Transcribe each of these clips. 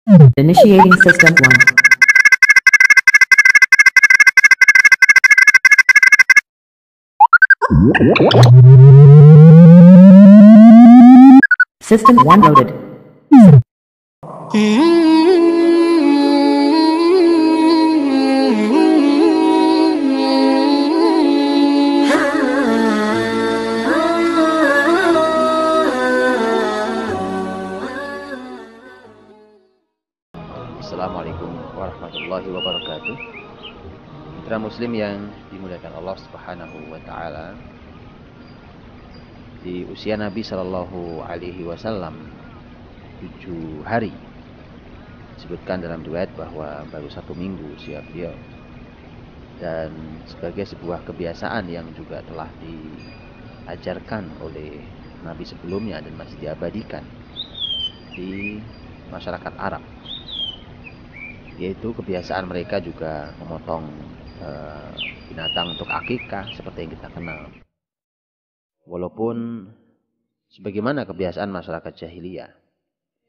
Initiating system 1. System 1 loaded. Assalamualaikum warahmatullahi wabarakatuh. Mitra muslim yang dimuliakan Allah Subhanahu wa taala. Di usia Nabi sallallahu alaihi wasallam 7 hari. Disebutkan dalam riwayat bahwa baru 1 minggu usia beliau. Dan sebagai sebuah kebiasaan yang juga telah diajarkan oleh Nabi sebelumnya dan masih diabadikan di masyarakat Arab, yaitu kebiasaan mereka juga memotong binatang untuk akikah seperti yang kita kenal. Walaupun sebagaimana kebiasaan masyarakat jahiliyah,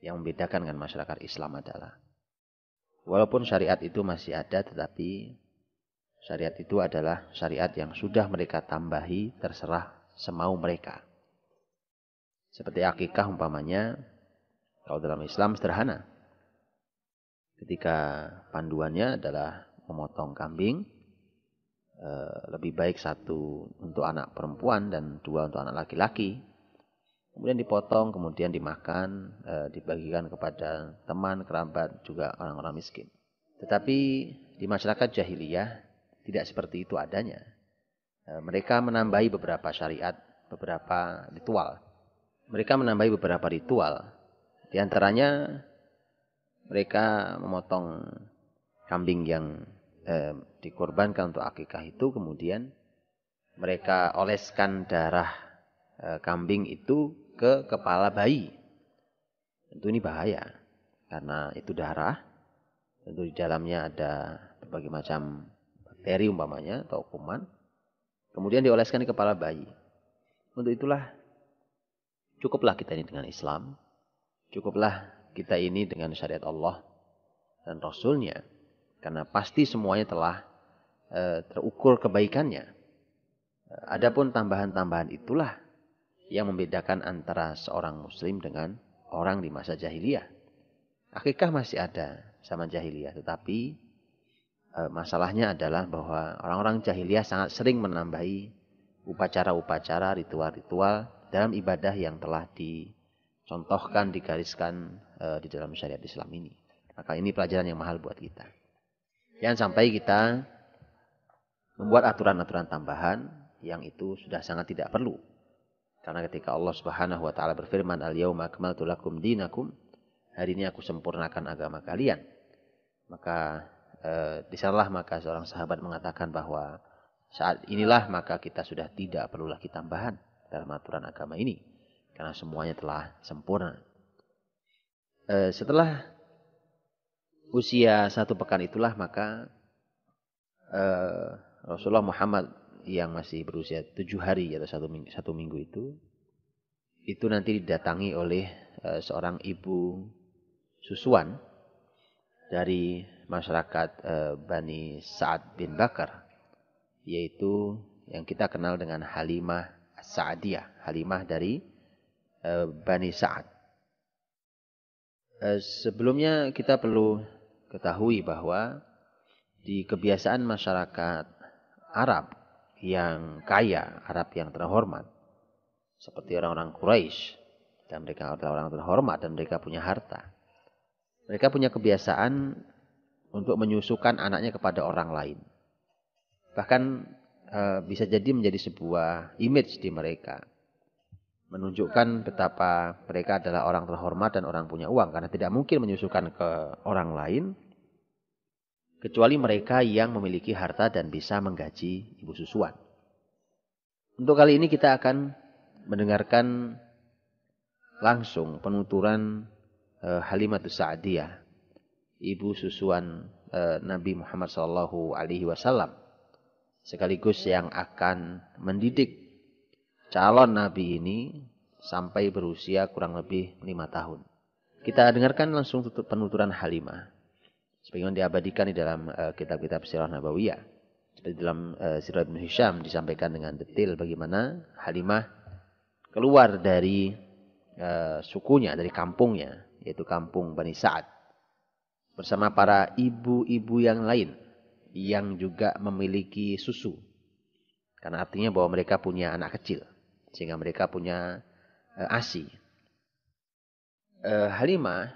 yang membedakan dengan masyarakat Islam adalah walaupun syariat itu masih ada, tetapi syariat itu adalah syariat yang sudah mereka tambahi terserah semau mereka. Seperti akikah umpamanya, kalau dalam Islam sederhana. Ketika panduannya adalah memotong kambing, lebih baik 1 untuk anak perempuan dan 2 untuk anak laki-laki. Kemudian dipotong, kemudian dimakan, dibagikan kepada teman, kerabat, juga orang-orang miskin. Tetapi di masyarakat jahiliyah tidak seperti itu adanya. Mereka menambahi beberapa syariat, beberapa ritual. Di antaranya mereka memotong kambing yang dikorbankan untuk akikah itu, kemudian mereka oleskan darah kambing itu ke kepala bayi. Tentu ini bahaya, karena itu darah. Tentu di dalamnya ada berbagai macam bakteri umpamanya atau kuman. Kemudian dioleskan di kepala bayi. Untuk itulah cukuplah kita ini dengan Islam. Cukuplah kita ini dengan syariat Allah dan Rasulnya. Karena pasti semuanya telah terukur kebaikannya. Adapun tambahan-tambahan itulah yang membedakan antara seorang muslim dengan orang di masa jahiliyah. Akikah masih ada zaman jahiliyah, tetapi masalahnya adalah bahwa orang-orang jahiliyah sangat sering menambahi upacara-upacara, ritual-ritual dalam ibadah yang telah dicontohkan, digariskan di dalam syariat Islam ini. Maka ini pelajaran yang mahal buat kita. Jangan sampai kita membuat aturan-aturan tambahan yang itu sudah sangat tidak perlu. Karena ketika Allah Subhanahu wa taala berfirman, "Al-yauma akmaltu lakum dinakum," hari ini aku sempurnakan agama kalian. Maka di sanalah maka seorang sahabat mengatakan bahwa saat inilah maka kita sudah tidak perlu lagi tambahan dalam aturan agama ini, karena semuanya telah sempurna. Setelah usia 1 pekan itulah maka Rasulullah Muhammad yang masih berusia 7 hari atau 1 minggu itu nanti didatangi oleh seorang ibu susuan dari masyarakat Bani Sa'ad bin Bakar, yaitu yang kita kenal dengan Halimah As-Sa'diyah, Halimah dari Bani Sa'ad. Sebelumnya kita perlu ketahui bahwa di kebiasaan masyarakat Arab yang kaya, Arab yang terhormat, seperti orang-orang Quraisy, dan mereka adalah orang terhormat dan mereka punya harta. Mereka punya kebiasaan untuk menyusukan anaknya kepada orang lain. Bahkan bisa jadi menjadi sebuah image di mereka, menunjukkan betapa mereka adalah orang terhormat dan orang punya uang, karena tidak mungkin menyusukan ke orang lain kecuali mereka yang memiliki harta dan bisa menggaji ibu susuan. Untuk kali ini kita akan mendengarkan langsung penuturan Halimatus Sa'diyah, ibu susuan Nabi Muhammad SAW, sekaligus yang akan mendidik calon Nabi ini sampai berusia kurang lebih 5 tahun. Kita dengarkan langsung penuturan Halimah. Sebagaimana diabadikan di dalam kitab-kitab Sirah Nabawiyah. Seperti dalam Sirah Ibn Hisham disampaikan dengan detail bagaimana Halimah keluar dari sukunya, dari kampungnya, yaitu kampung Bani Sa'ad. Bersama para ibu-ibu yang lain yang juga memiliki susu. Karena artinya bahwa mereka punya anak kecil. Sehingga mereka punya ASI. Halimah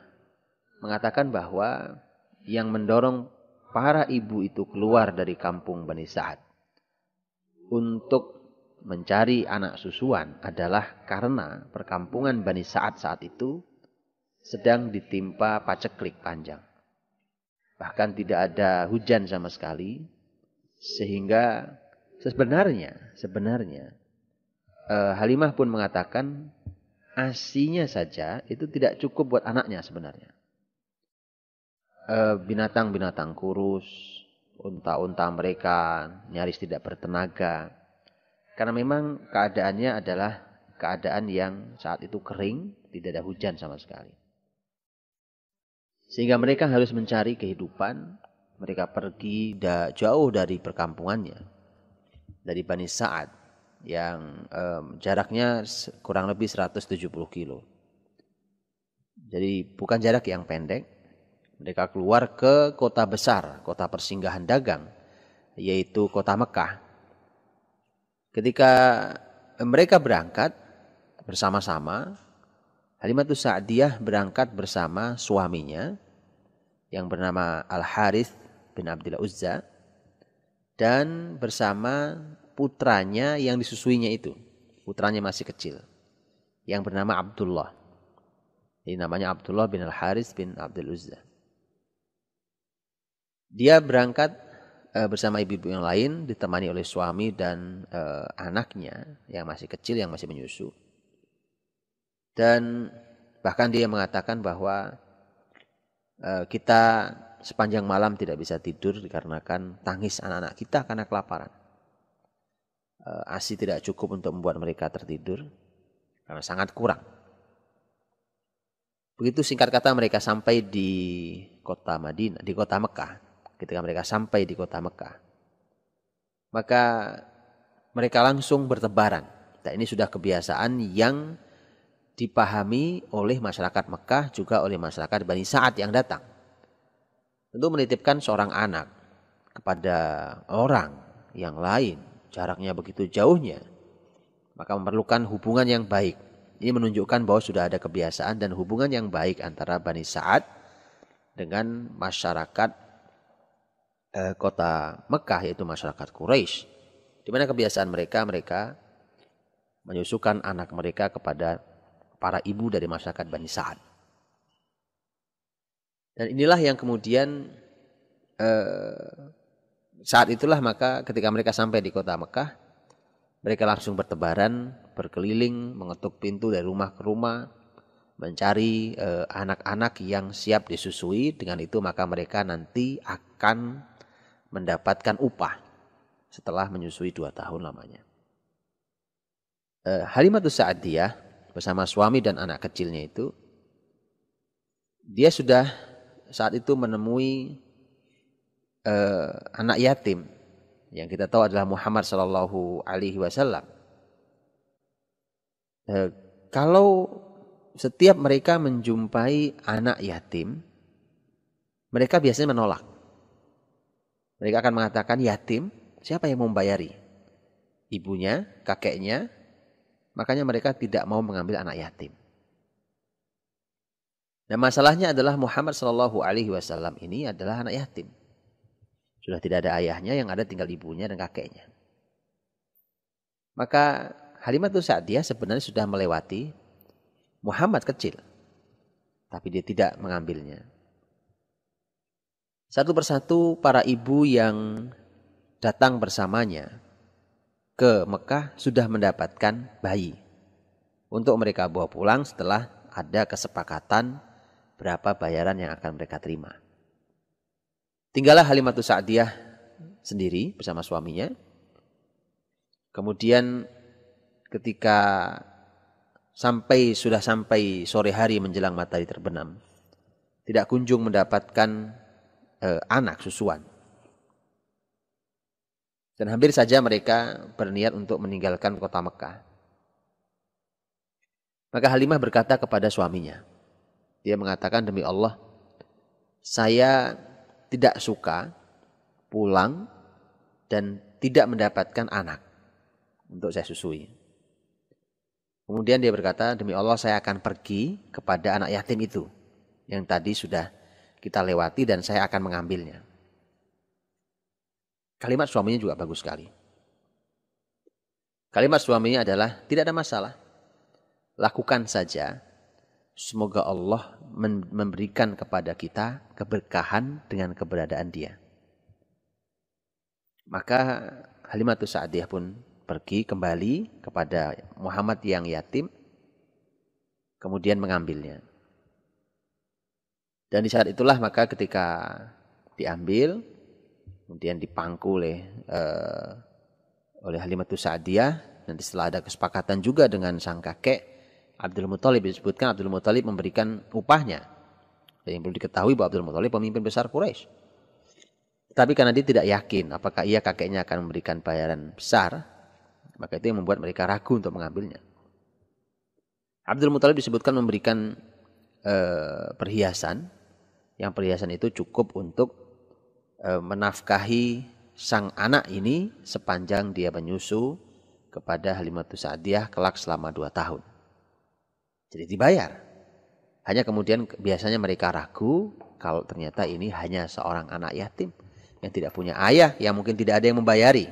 mengatakan bahwa yang mendorong para ibu itu keluar dari kampung Bani Sa'ad untuk mencari anak susuan adalah karena perkampungan Bani Sa'ad saat itu sedang ditimpa paceklik panjang. Bahkan tidak ada hujan sama sekali, sehingga sebenarnya Halimah pun mengatakan ASInya saja itu tidak cukup buat anaknya sebenarnya. Binatang-binatang kurus, unta-unta mereka nyaris tidak bertenaga. Karena memang keadaannya adalah keadaan yang saat itu kering, tidak ada hujan sama sekali. Sehingga mereka harus mencari kehidupan. Mereka pergi jauh dari perkampungannya, dari Bani Sa'ad. Yang jaraknya kurang lebih 170 kilo. Jadi bukan jarak yang pendek. Mereka keluar ke kota besar, kota persinggahan dagang, yaitu kota Mekah. Ketika mereka berangkat bersama-sama, Halimatus Sa'diyah berangkat bersama suaminya yang bernama Al-Harith bin Abdul Uzza dan bersama putranya yang disusuinya itu. Putranya masih kecil. Yang bernama Abdullah. Ini namanya Abdullah bin Al-Harith bin Abdul Uzza. Dia berangkat bersama ibu-ibu yang lain, ditemani oleh suami dan anaknya yang masih kecil, yang masih menyusu. Dan bahkan dia mengatakan bahwa kita sepanjang malam tidak bisa tidur dikarenakan tangis anak-anak kita karena kelaparan. ASI tidak cukup untuk membuat mereka tertidur karena sangat kurang. Begitu singkat kata mereka sampai di kota Madinah, di kota Mekah. Ketika mereka sampai di kota Mekah, maka mereka langsung bertebaran. Dan ini sudah kebiasaan yang dipahami oleh masyarakat Mekah juga oleh masyarakat Bani Sa'ad yang datang. Tentu menitipkan seorang anak kepada orang yang lain. Jaraknya begitu jauhnya, maka memerlukan hubungan yang baik. Ini menunjukkan bahwa sudah ada kebiasaan dan hubungan yang baik antara Bani Sa'ad dengan masyarakat kota Mekah, yaitu masyarakat Quraisy. Di mana kebiasaan mereka menyusukan anak mereka kepada para ibu dari masyarakat Bani Sa'ad. Dan inilah yang kemudian saat itulah maka ketika mereka sampai di kota Mekah, mereka langsung bertebaran, berkeliling, mengetuk pintu dari rumah ke rumah, mencari anak-anak yang siap disusui. Dengan itu maka mereka nanti akan mendapatkan upah setelah menyusui 2 tahun lamanya. Halimatus Sa'diyah bersama suami dan anak kecilnya itu, dia sudah saat itu menemui anak yatim yang kita tahu adalah Muhammad Sallallahu Alaihi Wasallam. Kalau setiap mereka menjumpai anak yatim, mereka biasanya menolak. Mereka akan mengatakan, yatim, siapa yang membayari? Ibunya, kakeknya. Makanya mereka tidak mau mengambil anak yatim. Dan masalahnya adalah Muhammad Sallallahu Alaihi Wasallam ini adalah anak yatim. Sudah tidak ada ayahnya, yang ada tinggal ibunya dan kakeknya. Maka Halimatus Sa'diyah sebenarnya sudah melewati Muhammad kecil. Tapi dia tidak mengambilnya. Satu persatu para ibu yang datang bersamanya ke Mekah sudah mendapatkan bayi. Untuk mereka bawa pulang setelah ada kesepakatan berapa bayaran yang akan mereka terima. Tinggallah Halimatus Sa'diyah sendiri bersama suaminya. Kemudian ketika sudah sampai sore hari menjelang matahari terbenam, tidak kunjung mendapatkan anak susuan. Dan hampir saja mereka berniat untuk meninggalkan kota Mekah. Maka Halimah berkata kepada suaminya. Dia mengatakan, demi Allah, saya tidak suka pulang dan tidak mendapatkan anak untuk saya susui. Kemudian dia berkata, demi Allah saya akan pergi kepada anak yatim itu yang tadi sudah kita lewati dan saya akan mengambilnya. Kalimat suaminya juga bagus sekali. Kalimat suaminya adalah, tidak ada masalah. Lakukan saja. Semoga Allah memberikan kepada kita keberkahan dengan keberadaan dia. Maka Halimatus Sa'diyah pun pergi kembali kepada Muhammad yang yatim. Kemudian mengambilnya. Dan di saat itulah maka ketika diambil, kemudian dipangku oleh Halimatus Sa'diyah. Nanti setelah ada kesepakatan juga dengan sang kakek Abdul Muthalib, disebutkan Abdul Muthalib memberikan upahnya. Dan yang perlu diketahui bahwa Abdul Muthalib pemimpin besar Quraisy. Tapi karena dia tidak yakin apakah kakeknya akan memberikan bayaran besar, maka itu yang membuat mereka ragu untuk mengambilnya. Abdul Muthalib disebutkan memberikan perhiasan, yang perhiasan itu cukup untuk menafkahi sang anak ini sepanjang dia menyusu kepada Halimatus Sa'diyah kelak selama 2 tahun. Jadi dibayar. Hanya kemudian biasanya mereka ragu kalau ternyata ini hanya seorang anak yatim yang tidak punya ayah, yang mungkin tidak ada yang membayari.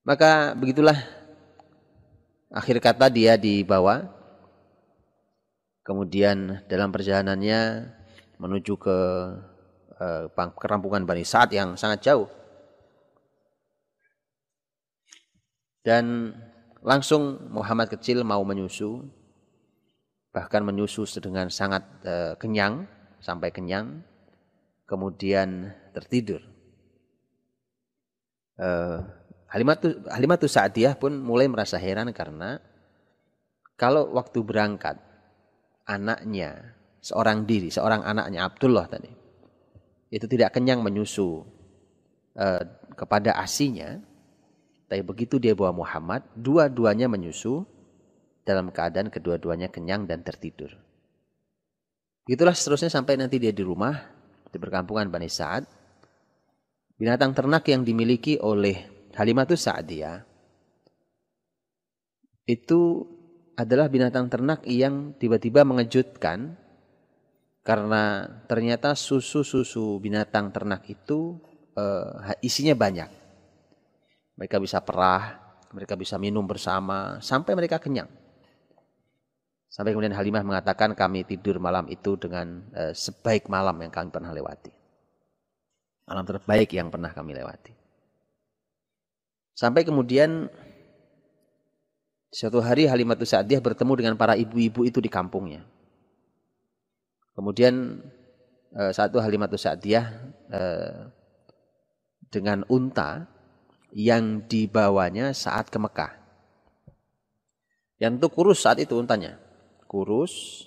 Maka begitulah akhir kata dia dibawa. Kemudian dalam perjalanannya menuju ke kerampungan Bani Sa'ad yang sangat jauh. Dan langsung Muhammad kecil mau menyusu, bahkan menyusu dengan sangat kenyang, sampai kenyang, kemudian tertidur. Halimatus Sa'diyah pun mulai merasa heran karena kalau waktu berangkat anaknya, seorang anaknya Abdullah tadi, itu tidak kenyang menyusu kepada asinya. Tapi begitu dia bawa Muhammad, dua-duanya menyusu dalam keadaan kedua-duanya kenyang dan tertidur. Itulah seterusnya sampai nanti dia di rumah, di perkampungan Bani Sa'ad. Binatang ternak yang dimiliki oleh Halimatus Sa'diyah itu adalah binatang ternak yang tiba-tiba mengejutkan, karena ternyata susu binatang ternak itu isinya banyak. Mereka bisa perah, mereka bisa minum bersama, sampai mereka kenyang. Sampai kemudian Halimah mengatakan, kami tidur malam itu dengan sebaik malam yang kami pernah lewati. Malam terbaik yang pernah kami lewati. Sampai kemudian suatu hari Halimatus Sa'diyah bertemu dengan para ibu-ibu itu di kampungnya. Kemudian satu Halimatus Sa'diyah dengan unta yang dibawanya saat ke Mekah. Yang itu kurus saat itu untanya. Kurus,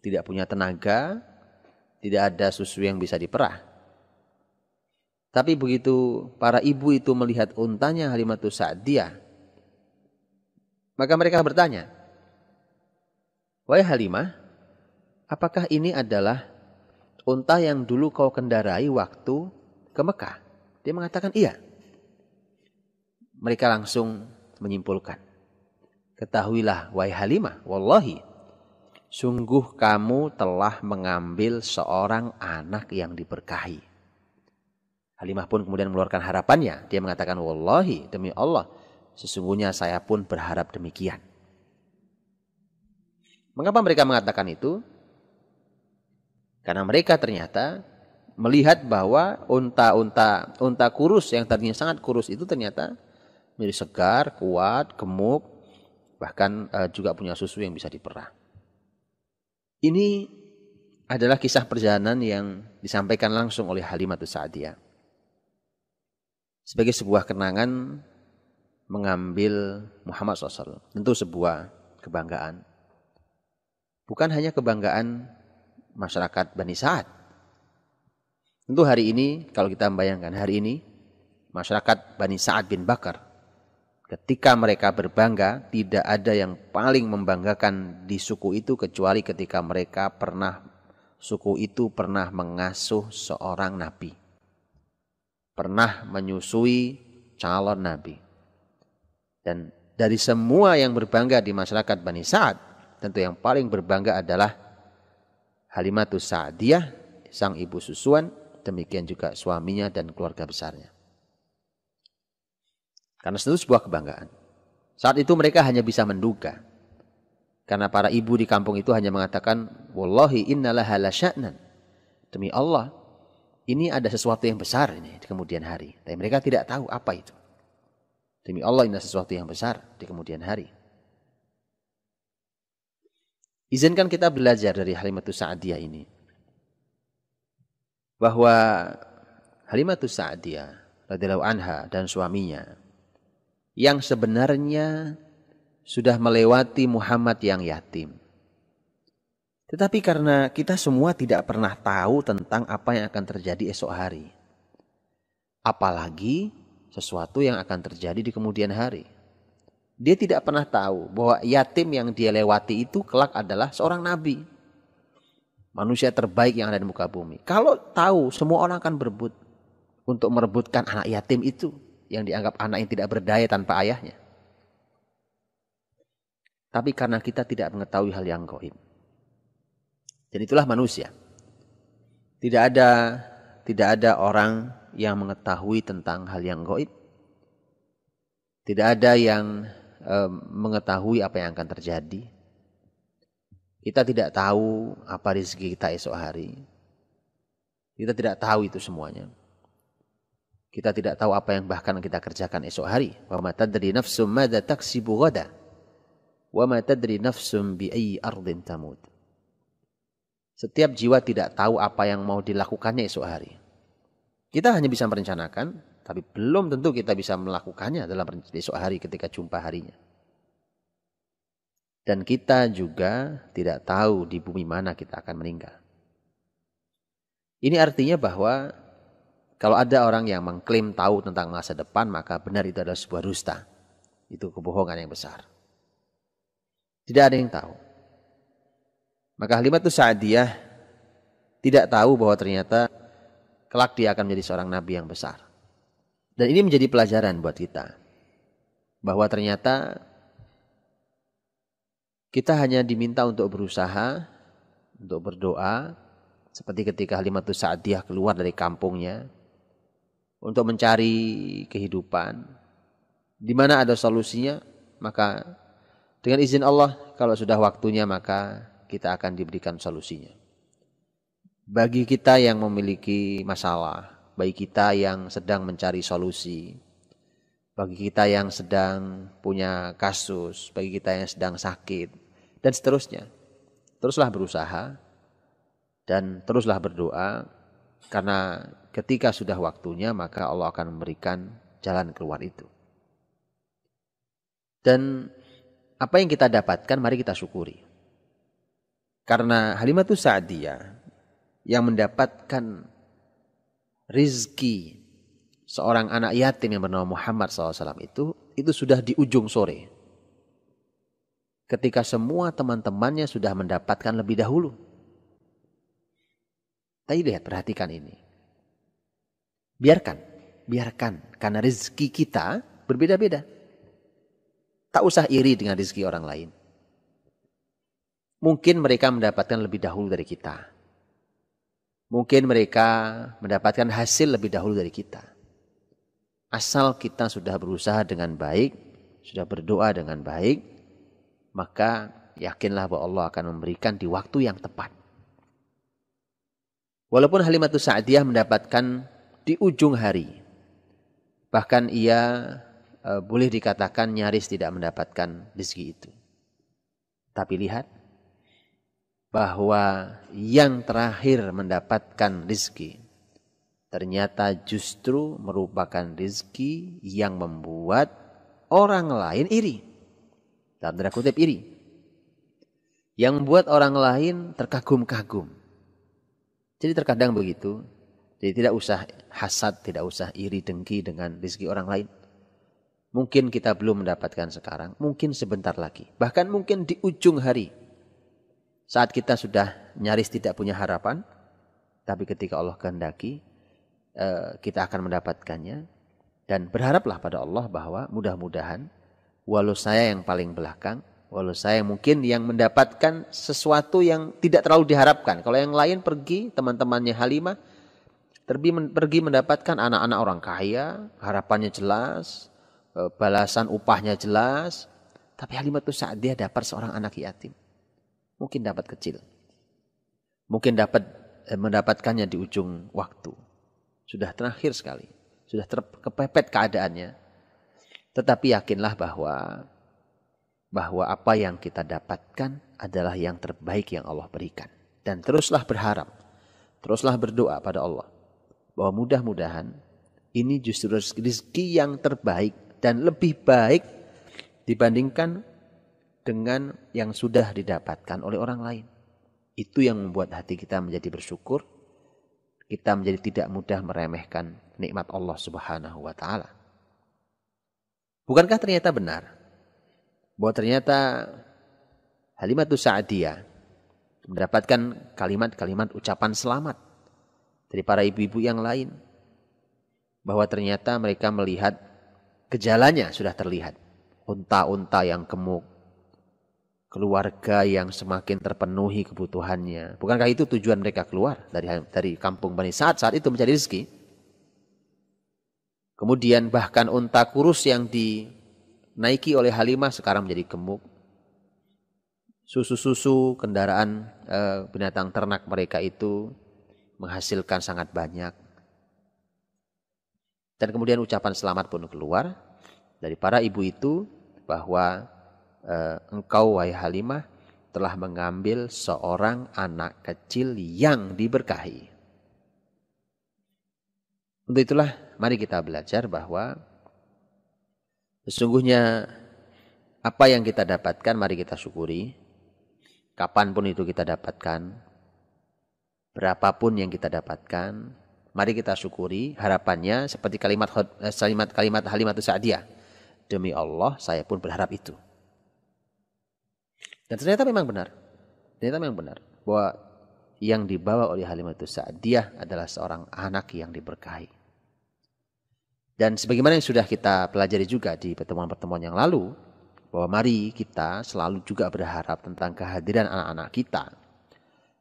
tidak punya tenaga, tidak ada susu yang bisa diperah. Tapi begitu para ibu itu melihat untanya Halimatus Sa'diyah, maka mereka bertanya, wahai Halimah, apakah ini adalah unta yang dulu kau kendarai waktu ke Mekah? Dia mengatakan iya. Mereka langsung menyimpulkan, ketahuilah wahai Halimah, wallahi, sungguh kamu telah mengambil seorang anak yang diberkahi. Halimah pun kemudian mengeluarkan harapannya. Dia mengatakan, wallahi, demi Allah, sesungguhnya saya pun berharap demikian. Mengapa mereka mengatakan itu? Karena mereka ternyata melihat bahwa unta kurus yang tadinya sangat kurus itu ternyata menjadi segar, kuat, gemuk, bahkan juga punya susu yang bisa diperah. Ini adalah kisah perjalanan yang disampaikan langsung oleh Halimatus Sa'diyah sebagai sebuah kenangan mengambil Muhammad SAW. Tentu sebuah kebanggaan. Bukan hanya kebanggaan masyarakat Bani Sa'ad. Tentu hari ini, kalau kita membayangkan hari ini, masyarakat Bani Sa'ad bin Bakar, ketika mereka berbangga, tidak ada yang paling membanggakan di suku itu kecuali ketika suku itu pernah mengasuh seorang nabi. Pernah menyusui calon nabi. Dan dari semua yang berbangga di masyarakat Bani Sa'ad, tentu yang paling berbangga adalah Halimatus Sa'diyah, sang ibu susuan, demikian juga suaminya dan keluarga besarnya. Karena itu sebuah kebanggaan. Saat itu mereka hanya bisa menduga. Karena para ibu di kampung itu hanya mengatakan, Wallahi innalaha lasya'nan. Demi Allah, ini ada sesuatu yang besar ini di kemudian hari. Tapi mereka tidak tahu apa itu. Demi Allah, ini sesuatu yang besar di kemudian hari. Izinkan kita belajar dari Halimatus Sa'diyah ini. Bahwa Halimatus Sa'diyah radhiyallahu anha dan suaminya yang sebenarnya sudah melewati Muhammad yang yatim. Tetapi karena kita semua tidak pernah tahu tentang apa yang akan terjadi esok hari. Apalagi sesuatu yang akan terjadi di kemudian hari. Dia tidak pernah tahu bahwa yatim yang dia lewati itu kelak adalah seorang nabi. Manusia terbaik yang ada di muka bumi. Kalau tahu, semua orang akan berebut untuk merebutkan anak yatim itu yang dianggap anak yang tidak berdaya tanpa ayahnya. Tapi karena kita tidak mengetahui hal yang gaib. Dan itulah manusia. Tidak ada orang yang mengetahui tentang hal yang gaib. Tidak ada yang mengetahui apa yang akan terjadi. Kita tidak tahu apa rezeki kita esok hari. Kita tidak tahu itu semuanya. Kita tidak tahu apa yang bahkan kita kerjakan esok hari. Wa ma tadri nafsum madza taksibu ghada. Wa ma tadri nafsum bi ayyi ardin tamut. Setiap jiwa tidak tahu apa yang mau dilakukannya esok hari. Kita hanya bisa merencanakan, tapi belum tentu kita bisa melakukannya dalam esok hari ketika jumpa harinya. Dan kita juga tidak tahu di bumi mana kita akan meninggal. Ini artinya bahwa kalau ada orang yang mengklaim tahu tentang masa depan, maka benar itu adalah sebuah dusta. Itu kebohongan yang besar. Tidak ada yang tahu. Maka Halimatus Sa'diyah tidak tahu bahwa ternyata kelak dia akan menjadi seorang nabi yang besar. Dan ini menjadi pelajaran buat kita. Bahwa ternyata kita hanya diminta untuk berusaha, untuk berdoa, seperti ketika Halimatus Sa'diyah keluar dari kampungnya, untuk mencari kehidupan. Di mana ada solusinya, maka dengan izin Allah, kalau sudah waktunya maka kita akan diberikan solusinya. Bagi kita yang memiliki masalah, bagi kita yang sedang mencari solusi, bagi kita yang sedang punya kasus, bagi kita yang sedang sakit, dan seterusnya. Teruslah berusaha dan teruslah berdoa, karena ketika sudah waktunya maka Allah akan memberikan jalan keluar itu. Dan apa yang kita dapatkan mari kita syukuri. Karena Halimatus Sa'diyah yang mendapatkan rizki seorang anak yatim yang bernama Muhammad SAW itu sudah di ujung sore. Ketika semua teman-temannya sudah mendapatkan lebih dahulu. Tapi lihat, perhatikan ini. Biarkan. Karena rezeki kita berbeda-beda. Tak usah iri dengan rezeki orang lain. Mungkin mereka mendapatkan lebih dahulu dari kita. Mungkin mereka mendapatkan hasil lebih dahulu dari kita. Asal kita sudah berusaha dengan baik, sudah berdoa dengan baik, maka yakinlah bahwa Allah akan memberikan di waktu yang tepat. Walaupun Halimatus Sa'diyah mendapatkan di ujung hari, bahkan ia boleh dikatakan nyaris tidak mendapatkan rezeki itu. Tapi lihat, bahwa yang terakhir mendapatkan rezeki ternyata justru merupakan rezeki yang membuat orang lain iri. Dalam tanda kutip iri. yang membuat orang lain terkagum-kagum. Jadi terkadang begitu. Jadi tidak usah hasad, tidak usah iri dengki dengan rezeki orang lain. Mungkin kita belum mendapatkan sekarang, mungkin sebentar lagi. Bahkan mungkin di ujung hari. Saat kita sudah nyaris tidak punya harapan, tapi ketika Allah kehendaki, kita akan mendapatkannya. Dan berharaplah pada Allah bahwa mudah-mudahan, walau saya yang paling belakang, walau saya mungkin yang mendapatkan sesuatu yang tidak terlalu diharapkan. Kalau yang lain pergi, teman-temannya Halimah, pergi mendapatkan anak-anak orang kaya, harapannya jelas, balasan upahnya jelas. Tapi Halimah itu saat dia dapat seorang anak yatim. Mungkin dapat kecil. Mungkin dapat mendapatkannya di ujung waktu. Sudah terakhir sekali. Sudah kepepet keadaannya. Tetapi yakinlah bahwa apa yang kita dapatkan adalah yang terbaik yang Allah berikan. Dan teruslah berharap. Teruslah berdoa pada Allah. Bahwa mudah-mudahan ini justru rezeki yang terbaik dan lebih baik dibandingkan dengan yang sudah didapatkan oleh orang lain. Itu yang membuat hati kita menjadi bersyukur. Kita menjadi tidak mudah meremehkan nikmat Allah Subhanahu wa taala. Bukankah ternyata benar bahwa ternyata Halimatus Sa'diyah mendapatkan kalimat-kalimat ucapan selamat dari para ibu-ibu yang lain, bahwa ternyata mereka melihat gejalanya sudah terlihat, unta-unta yang gemuk, keluarga yang semakin terpenuhi kebutuhannya. Bukankah itu tujuan mereka keluar dari kampung Bani Sa'ad saat itu mencari rezeki? Kemudian bahkan unta kurus yang dinaiki oleh Halimah sekarang menjadi gemuk. Susu-susu kendaraan binatang ternak mereka itu menghasilkan sangat banyak. Dan kemudian ucapan selamat pun keluar dari para ibu itu bahwa engkau wahai Halimah telah mengambil seorang anak kecil yang diberkahi. Untuk itulah mari kita belajar bahwa sesungguhnya apa yang kita dapatkan mari kita syukuri. Kapanpun itu kita dapatkan, berapapun yang kita dapatkan, mari kita syukuri. Harapannya seperti kalimat Halimatus Sa'diyah, demi Allah saya pun berharap itu. Dan ternyata memang benar. Bahwa yang dibawa oleh Halimatus Sa'diyah adalah seorang anak yang diberkahi. Dan sebagaimana yang sudah kita pelajari juga di pertemuan-pertemuan yang lalu, bahwa mari kita selalu juga berharap tentang kehadiran anak-anak kita.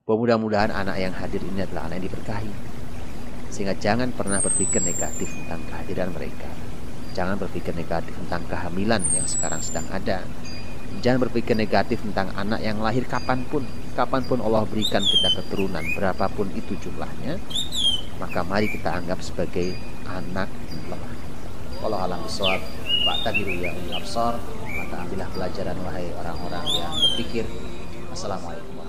Bahwa mudah-mudahan anak yang hadir ini adalah anak yang diberkahi. Sehingga jangan pernah berpikir negatif tentang kehadiran mereka. Jangan berpikir negatif tentang kehamilan yang sekarang sedang ada. Jangan berpikir negatif tentang anak yang lahir kapanpun. Kapanpun Allah berikan kita keturunan, berapapun itu jumlahnya, maka mari kita anggap sebagai anak lemah. Wallahu a'lam bishawab. Fa'tabiru ya ulil absar. Maka ambillah pelajaran wahai orang-orang yang berpikir. Assalamualaikum.